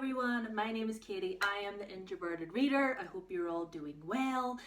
everyone, my name is Katie. I am the Introverted Reader. I hope you're all doing well.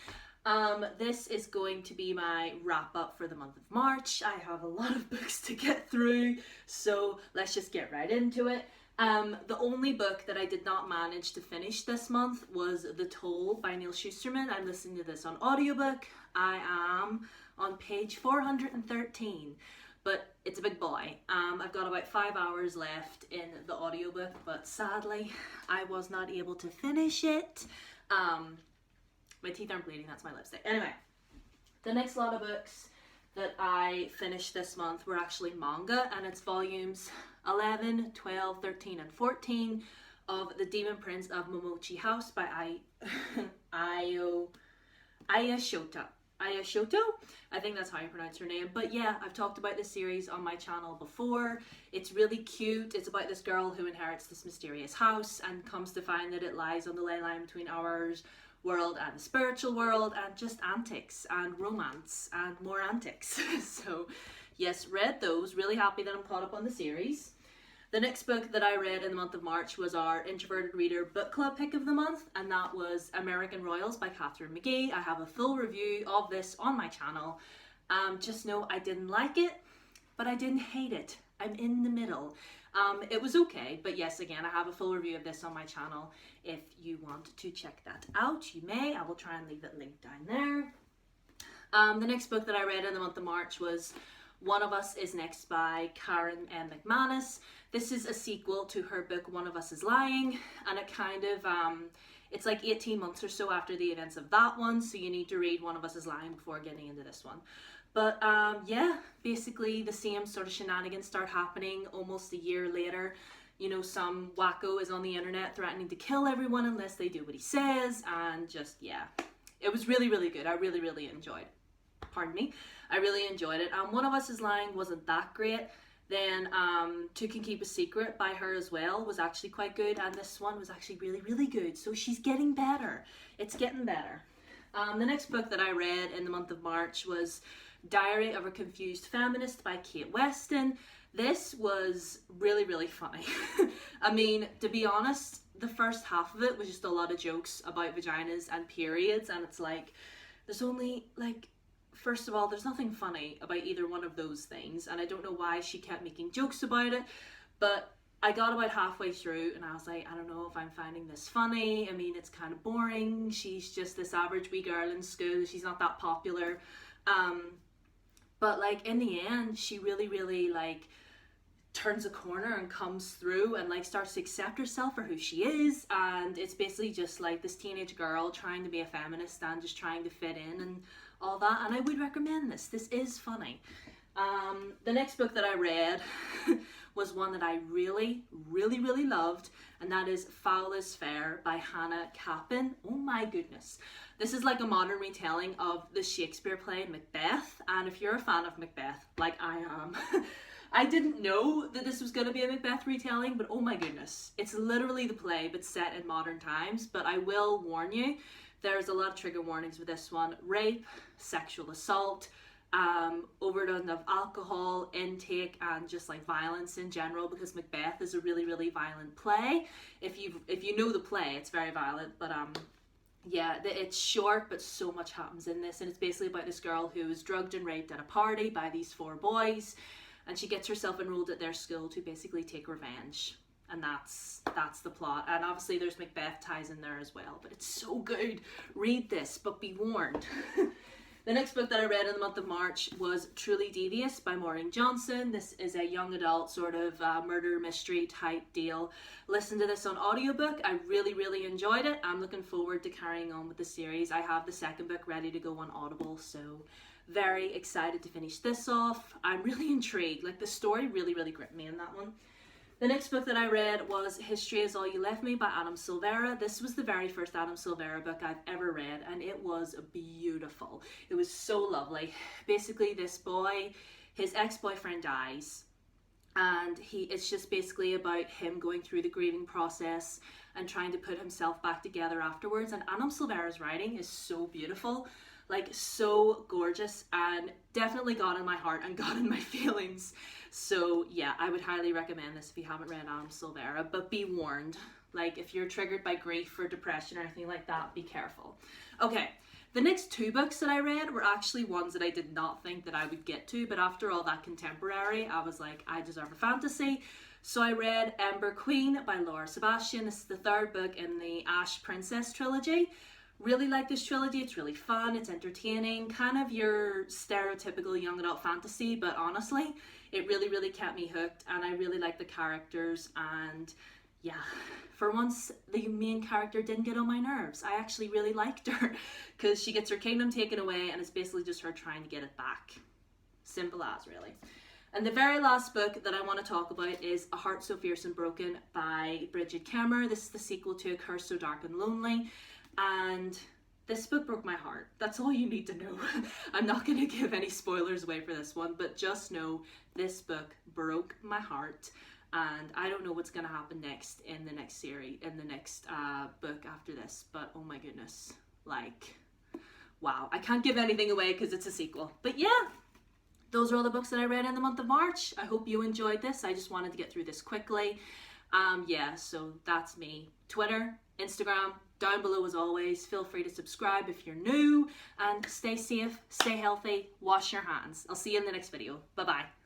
This is going to be my wrap up for the month of March. I have a lot of books to get through, so let's just get right into it. The only book that I did not manage to finish this month was The Toll by Neil Shusterman. I'm listening to this on audiobook. I am on page 413. But it's a big boy. I've got about 5 hours left in the audiobook, but sadly I was not able to finish it. My teeth aren't bleeding, that's my lipstick. Anyway, the next lot of books that I finished this month were actually manga, and it's volumes 11, 12, 13, and 14 of The Demon Prince of Momochi House by Ayashoto. I think that's how you pronounce her name. But yeah, I've talked about this series on my channel before. It's really cute. It's about this girl who inherits this mysterious house and comes to find that it lies on the ley line between our world and the spiritual world, and just antics and romance and more antics. So yes, read those. Really happy that I'm caught up on the series. The next book that I read in the month of March was our Introverted Reader Book Club pick of the month, and that was American Royals by Catherine McGee. I have a full review of this on my channel. Just know I didn't like it, but I didn't hate it. I'm in the middle. It was okay, but yes, again, I have a full review of this on my channel. If you want to check that out, you may. I will try and leave it linked down there. The next book that I read in the month of March was One of Us Is Next by Karen M. McManus. This is a sequel to her book One of Us Is Lying, and it kind of, it's like 18 months or so after the events of that one, so you need to read One of Us Is Lying before getting into this one. But yeah, basically the same sort of shenanigans start happening almost a year later. You know, some wacko is on the internet threatening to kill everyone unless they do what he says, and just, yeah. It was really, really good. I really enjoyed it. Pardon me. I really enjoyed it. One of Us Is Lying wasn't that great. Then Two Can Keep a Secret by her as well was actually quite good, and this one was actually really good. So she's getting better. It's getting better. The next book that I read in the month of March was Diary of a Confused Feminist by Kate Weston. This was really funny. I mean, to be honest, the first half of it was just a lot of jokes about vaginas and periods, and it's like, there's only like, first of all, there's nothing funny about either one of those things, and I don't know why she kept making jokes about it, but I got about halfway through and I was like, I don't know if I'm finding this funny. I mean, it's kind of boring. She's just this average wee girl in school. She's not that popular. But like in the end, she really like turns a corner and comes through and like starts to accept herself for who she is, and it's basically just like this teenage girl trying to be a feminist and just trying to fit in and all that, and I would recommend this. This is funny. The next book that I read was one that I really loved, and that is Foul is Fair by Hannah Capin. Oh my goodness. This is like a modern retelling of the Shakespeare play Macbeth, and if you're a fan of Macbeth, like I am, I didn't know that this was going to be a Macbeth retelling, but oh my goodness. It's literally the play, but set in modern times. But I will warn you, there's a lot of trigger warnings with this one. Rape, sexual assault, overdose of alcohol intake, and just like violence in general, because Macbeth is a really violent play. If you know the play, it's very violent, but yeah, it's short, but so much happens in this, and it's basically about this girl who is drugged and raped at a party by these 4 boys, and she gets herself enrolled at their school to basically take revenge. And that's the plot. And obviously there's Macbeth ties in there as well, but it's so good. Read this, but be warned. The next book that I read in the month of March was Truly Devious by Maureen Johnson. This is a young adult sort of murder mystery type deal. Listen to this on audiobook. I really enjoyed it. I'm looking forward to carrying on with the series. I have the second book ready to go on Audible, so very excited to finish this off. I'm really intrigued. Like, the story really gripped me in that one. The next book that I read was History Is All You Left Me by Adam Silvera. This was the very first Adam Silvera book I've ever read, and it was beautiful. It was so lovely. Basically, this boy, his ex-boyfriend dies, and it's just basically about him going through the grieving process and trying to put himself back together afterwards. And Adam Silvera's writing is so beautiful. Like, so gorgeous, and definitely got in my heart and got in my feelings. So yeah, I would highly recommend this if you haven't read Adam Silvera, but be warned, like if you're triggered by grief or depression or anything like that, be careful. Okay, the next two books that I read were actually ones that I did not think that I would get to, but after all that contemporary, I was like, I deserve a fantasy. So I read Ember Queen by Laura Sebastian. This is the third book in the Ash Princess trilogy. Really like this trilogy. It's really fun, it's entertaining, kind of your stereotypical young adult fantasy, but honestly, it really kept me hooked, and I really like the characters, and yeah, for once the main character didn't get on my nerves. I actually really liked her, because she gets her kingdom taken away and it's basically just her trying to get it back. Simple as, really. And the very last book that I want to talk about is A Heart So Fierce and Broken by Bridget Kemmer. This is the sequel to A Curse So Dark and Lonely, and this book broke my heart. That's all you need to know. I'm not going to give any spoilers away for this one, but just know this book broke my heart, and I don't know what's going to happen next in the next series, in the next book after this, but oh my goodness, like, wow. I can't give anything away because it's a sequel, but yeah. Those are all the books that I read in the month of March. I hope you enjoyed this. I just wanted to get through this quickly. Yeah, so that's me. Twitter, Instagram, down below as always. Feel free to subscribe if you're new, and stay safe, stay healthy, wash your hands. I'll see you in the next video. Bye-bye.